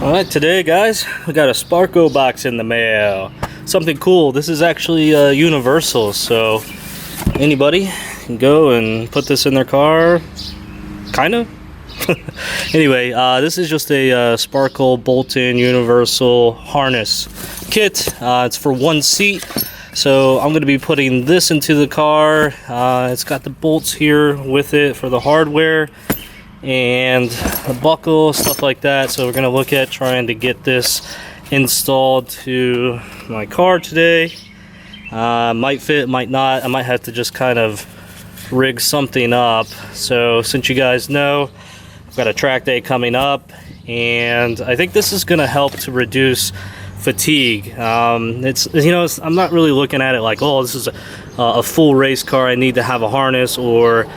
Alright, today guys, we got a SPARCO box in the mail. Something cool. This is actually universal, so anybody can go and put this in their car, kinda. Anyway, this is just a SPARCO bolt-in universal harness kit. It's for one seat, so I'm going to be putting this into the car. It's got the bolts here with it for the hardware and a buckle, stuff like that. So we're going to look at trying to get this installed to my car today. Might fit, might not. I might have to just kind of rig something up. So since you guys know, I've got a track day coming up, and I think this is going to help to reduce fatigue. It's, you know, I'm not really looking at it like, oh, this is a full race car, I need to have a harness, or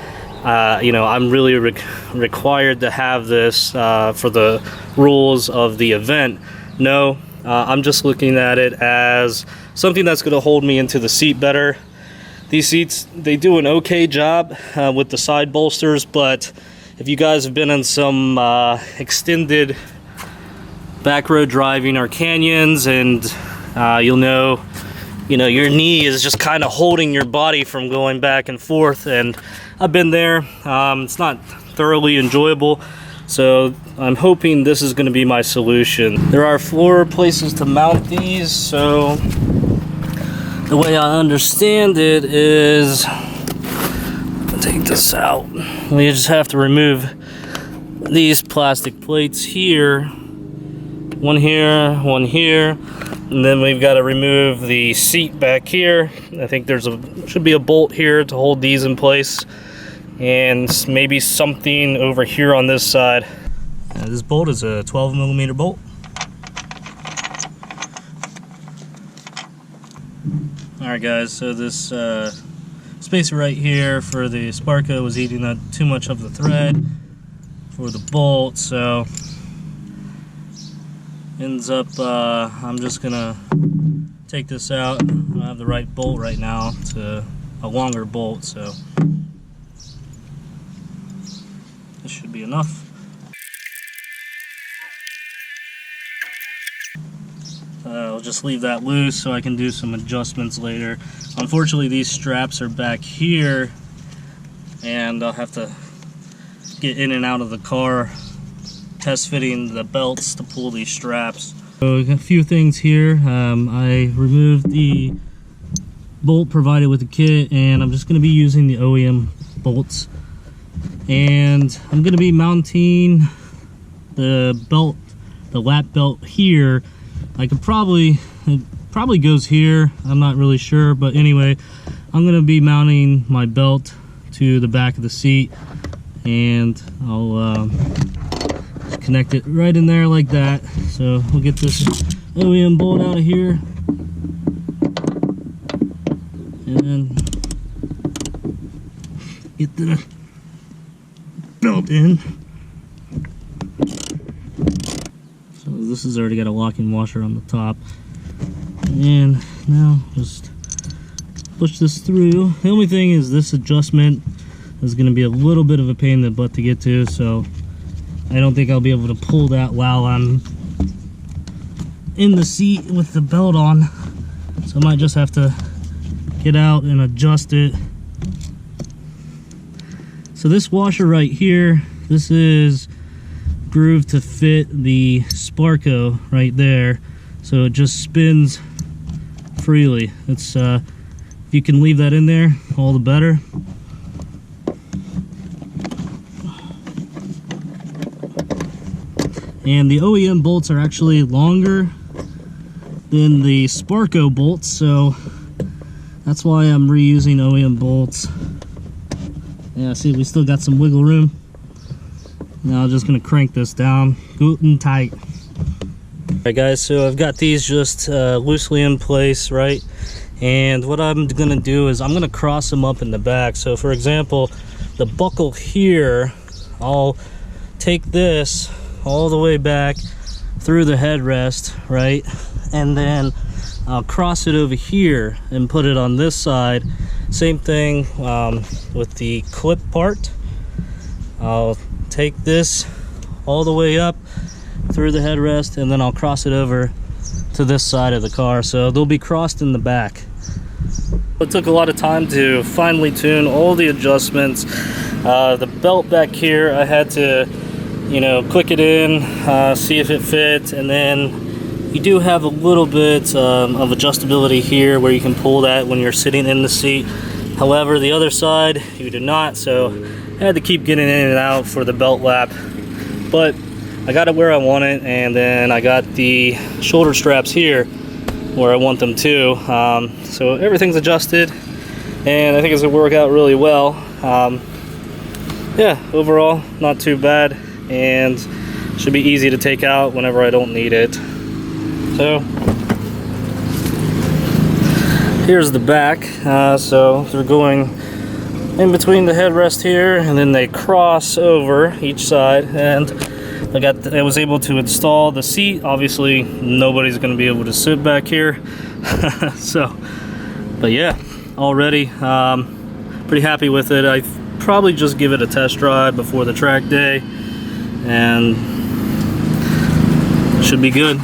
you know, I'm really required to have this for the rules of the event. No, I'm just looking at it as something that's going to hold me into the seat better. These seats, they do an okay job with the side bolsters, but if you guys have been in some extended back road driving or canyons, and you'll know, you know, your knee is just kind of holding your body from going back and forth, and I've been there. It's not thoroughly enjoyable, so I'm hoping this is going to be my solution. There are 4 places to mount these, so the way I understand it is, take this out, we just have to remove these plastic plates here, one here, one here, and then we've got to remove the seat back here. I think should be a bolt here to hold these in place, and maybe something over here on this side. This bolt is a 12mm bolt. Alright guys, so this spacer right here for the SPARCO was eating up too much of the thread for the bolt, so ends up I'm just gonna take this out. I have the right bolt right now, to a longer bolt, so this should be enough. I'll just leave that loose so I can do some adjustments later. Unfortunately, these straps are back here, and I'll have to get in and out of the car test fitting the belts to pull these straps. So a few things here. I removed the bolt provided with the kit, and I'm just going to be using the OEM bolts, and I'm going to be mounting the belt, the lap belt here. I could it probably goes here, I'm not really sure, but anyway, I'm going to be mounting my belt to the back of the seat, and I'll connect it right in there like that. So we'll get this OEM bolt out of here, and then get the belt in. So this has already got a locking washer on the top, and now just push this through. The only thing is this adjustment is going to be a little bit of a pain in the butt to get to, so I don't think I'll be able to pull that while I'm in the seat with the belt on. So I might just have to get out and adjust it. So this washer right here, this is grooved to fit the SPARCO right there, so it just spins freely. It's if you can leave that in there, all the better. And the OEM bolts are actually longer than the SPARCO bolts, so that's why I'm reusing OEM bolts. Yeah, see, we still got some wiggle room. Now I'm just gonna crank this down, good and tight. Alright guys, so I've got these just loosely in place, right? And what I'm gonna do is I'm gonna cross them up in the back. So for example, the buckle here, I'll take this all the way back through the headrest, right? And then I'll cross it over here and put it on this side. Same thing with the clip part. I'll take this all the way up through the headrest, and then I'll cross it over to this side of the car, so they'll be crossed in the back. It took a lot of time to finally tune all the adjustments. The belt back here, I had to, you know, click it in, see if it fit, and then you do have a little bit of adjustability here where you can pull that when you're sitting in the seat. However, the other side you do not, so I had to keep getting in and out for the belt lap. But I got it where I want it, and then I got the shoulder straps here where I want them too. So everything's adjusted, and I think it's gonna work out really well. Yeah, overall not too bad, and should be easy to take out whenever I don't need it. So here's the back. So they're going in between the headrest here, and then they cross over each side, and I was able to install the seat. Obviously nobody's going to be able to sit back here. So, but yeah, already pretty happy with it. I probably just give it a test drive before the track day, and should be good.